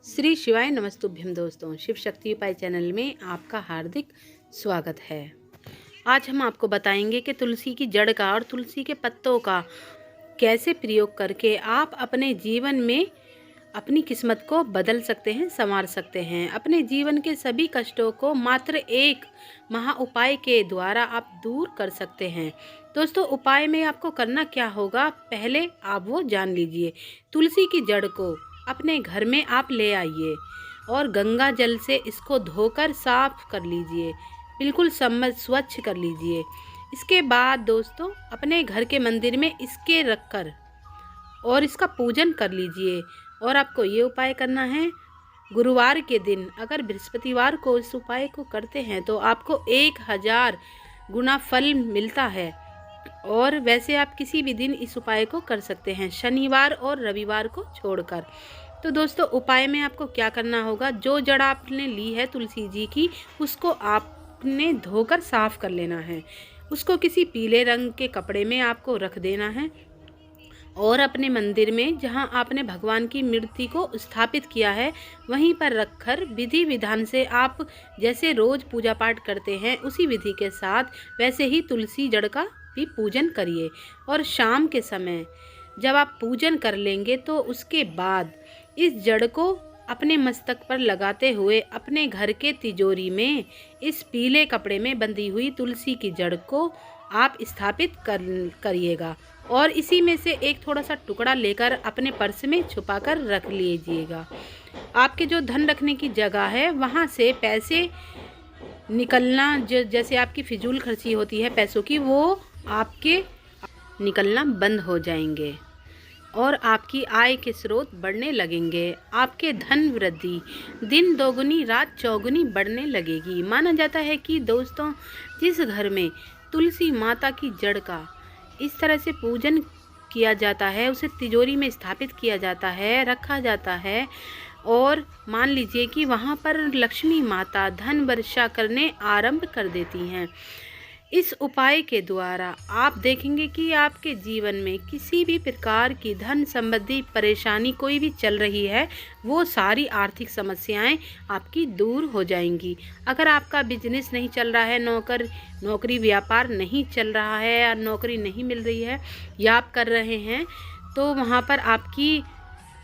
श्री शिवाय नमस्तुभ्यम। दोस्तों, शिव शक्ति उपाय चैनल में आपका हार्दिक स्वागत है। आज हम आपको बताएंगे कि तुलसी की जड़ का और तुलसी के पत्तों का कैसे प्रयोग करके आप अपने जीवन में अपनी किस्मत को बदल सकते हैं, संवार सकते हैं। अपने जीवन के सभी कष्टों को मात्र एक महा उपाय के द्वारा आप दूर कर सकते हैं। दोस्तों, उपाय में आपको करना क्या होगा, पहले आप वो जान लीजिए। तुलसी की जड़ को अपने घर में आप ले आइए और गंगा जल से इसको धोकर साफ कर लीजिए, बिल्कुल स्वच्छ कर लीजिए। इसके बाद दोस्तों, अपने घर के मंदिर में इसके रखकर और इसका पूजन कर लीजिए। और आपको ये उपाय करना है गुरुवार के दिन। अगर बृहस्पतिवार को इस उपाय को करते हैं तो आपको 1000 गुना फल मिलता है। और वैसे आप किसी भी दिन इस उपाय को कर सकते हैं, शनिवार और रविवार को छोड़कर। तो दोस्तों, उपाय में आपको क्या करना होगा, जो जड़ आपने ली है तुलसी जी की, उसको आपने धोकर साफ कर लेना है। उसको किसी पीले रंग के कपड़े में आपको रख देना है और अपने मंदिर में जहां आपने भगवान की मूर्ति को स्थापित किया है वहीं पर रखकर विधि विधान से आप जैसे रोज पूजा पाठ करते हैं उसी विधि के साथ वैसे ही तुलसी जड़ का भी पूजन करिए। और शाम के समय जब आप पूजन कर लेंगे तो उसके बाद इस जड़ को अपने मस्तक पर लगाते हुए अपने घर के तिजोरी में इस पीले कपड़े में बंधी हुई तुलसी की जड़ को आप स्थापित करिएगा। और इसी में से एक थोड़ा सा टुकड़ा लेकर अपने पर्स में छुपाकर रख लीजिएगा। आपके जो धन रखने की जगह है वहाँ से पैसे निकलना, जो जैसे आपकी फिजूल खर्ची होती है पैसों की, वो आपके निकलना बंद हो जाएंगे और आपकी आय के स्रोत बढ़ने लगेंगे। आपके धन वृद्धि दिन दोगुनी रात चौगुनी बढ़ने लगेगी। माना जाता है कि दोस्तों, जिस घर में तुलसी माता की जड़ का इस तरह से पूजन किया जाता है, उसे तिजोरी में स्थापित किया जाता है, रखा जाता है, और मान लीजिए कि वहाँ पर लक्ष्मी माता धन वर्षा करने आरंभ कर देती हैं। इस उपाय के द्वारा आप देखेंगे कि आपके जीवन में किसी भी प्रकार की धन संबंधी परेशानी कोई भी चल रही है, वो सारी आर्थिक समस्याएं आपकी दूर हो जाएंगी। अगर आपका बिजनेस नहीं चल रहा है, नौकरी व्यापार नहीं चल रहा है, या नौकरी नहीं मिल रही है, या आप कर रहे हैं तो वहाँ पर आपकी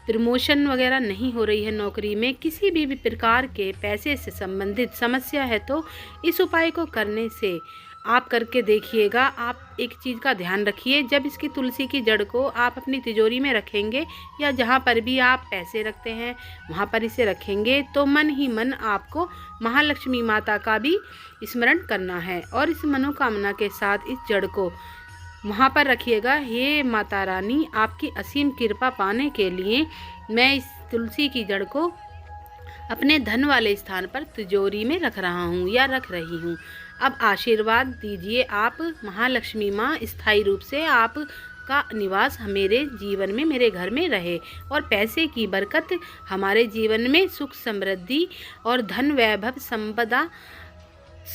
प्रमोशन वगैरह नहीं हो रही है, नौकरी में किसी भी प्रकार के पैसे से संबंधित समस्या है, तो इस उपाय को करने से आप करके देखिएगा। आप एक चीज़ का ध्यान रखिए, जब इसकी तुलसी की जड़ को आप अपनी तिजोरी में रखेंगे या जहाँ पर भी आप पैसे रखते हैं वहाँ पर इसे रखेंगे, तो मन ही मन आपको महालक्ष्मी माता का भी स्मरण करना है और इस मनोकामना के साथ इस जड़ को वहाँ पर रखिएगा। हे माता रानी, आपकी असीम कृपा पाने के लिए मैं इस तुलसी की जड़ को अपने धन वाले स्थान पर तिजोरी में रख रहा हूँ या रख रही हूँ। अब आशीर्वाद दीजिए आप महालक्ष्मी माँ, स्थायी रूप से आप का निवास मेरे जीवन में, मेरे घर में रहे और पैसे की बरकत हमारे जीवन में सुख समृद्धि और धन वैभव संपदा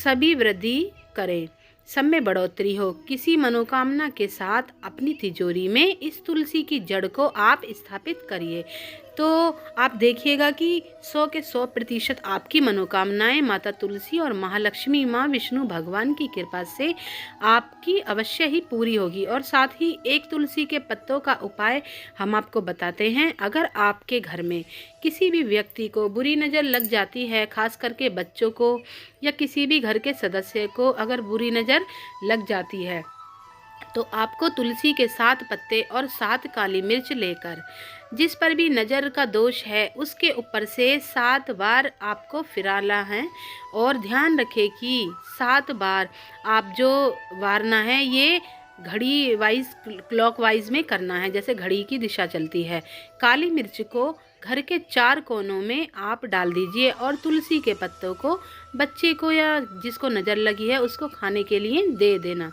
सभी वृद्धि करे, सब में बढ़ोतरी हो। किसी मनोकामना के साथ अपनी तिजोरी में इस तुलसी की जड़ को आप स्थापित करिए, तो आप देखिएगा कि 100 के 100% आपकी मनोकामनाएं माता तुलसी और महालक्ष्मी माँ विष्णु भगवान की कृपा से आपकी अवश्य ही पूरी होगी। और साथ ही एक तुलसी के पत्तों का उपाय हम आपको बताते हैं। अगर आपके घर में किसी भी व्यक्ति को बुरी नज़र लग जाती है, खास करके बच्चों को या किसी भी घर के सदस्य को अगर बुरी नज़र लग जाती है, तो आपको तुलसी के 7 पत्ते और 7 काली मिर्च लेकर जिस पर भी नज़र का दोष है उसके ऊपर से 7 बार आपको फिराना है। और ध्यान रखें कि 7 बार आप जो वारना है ये घड़ी वाइज, क्लॉकवाइज में करना है, जैसे घड़ी की दिशा चलती है। काली मिर्च को घर के 4 कोनों में आप डाल दीजिए और तुलसी के पत्तों को बच्चे को या जिसको नज़र लगी है उसको खाने के लिए दे देना।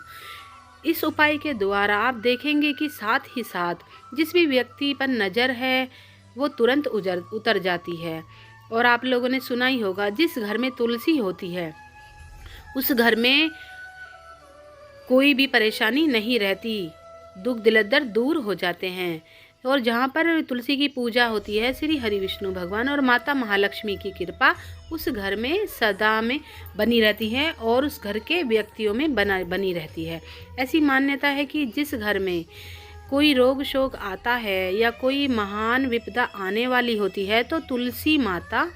इस उपाय के द्वारा आप देखेंगे कि साथ ही साथ जिस भी व्यक्ति पर नज़र है वो तुरंत उतर जाती है। और आप लोगों ने सुना ही होगा, जिस घर में तुलसी होती है उस घर में कोई भी परेशानी नहीं रहती, दुख दिलदर दूर हो जाते हैं। और जहाँ पर तुलसी की पूजा होती है श्री हरि विष्णु भगवान और माता महालक्ष्मी की कृपा उस घर में सदा में बनी रहती है और उस घर के व्यक्तियों में बनी रहती है। ऐसी मान्यता है कि जिस घर में कोई रोग शोक आता है या कोई महान विपदा आने वाली होती है तो तुलसी माता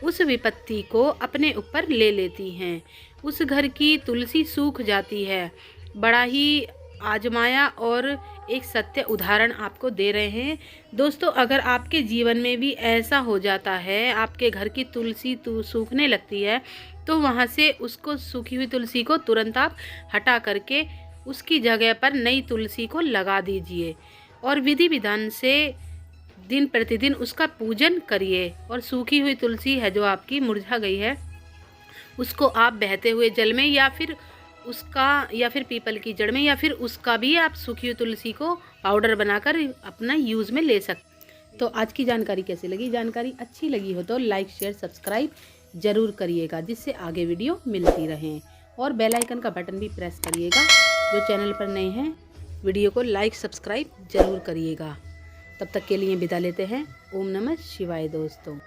उस विपत्ति को अपने ऊपर ले लेती हैं। उस घर की तुलसी सूख जाती है। बड़ा ही आजमाया और एक सत्य उदाहरण आपको दे रहे हैं दोस्तों। अगर आपके जीवन में भी ऐसा हो जाता है, आपके घर की तुलसी सूखने लगती है, तो वहाँ से उसको सूखी हुई तुलसी को तुरंत आप हटा करके उसकी जगह पर नई तुलसी को लगा दीजिए और विधि विधान से दिन प्रतिदिन उसका पूजन करिए। और सूखी हुई तुलसी है जो आपकी मुरझा गई है, उसको आप बहते हुए जल में या फिर पीपल की जड़ में या फिर उसका भी आप सूखी हुई तुलसी को पाउडर बनाकर अपना यूज़ में ले सकते। तो आज की जानकारी कैसी लगी? जानकारी अच्छी लगी हो तो लाइक शेयर सब्सक्राइब ज़रूर करिएगा, जिससे आगे वीडियो मिलती रहें। और बेल आइकन का बटन भी प्रेस करिएगा। जो चैनल पर नए हैं वीडियो को लाइक सब्सक्राइब ज़रूर करिएगा। तब तक के लिए विदा लेते हैं। ओम नमः शिवाय दोस्तों।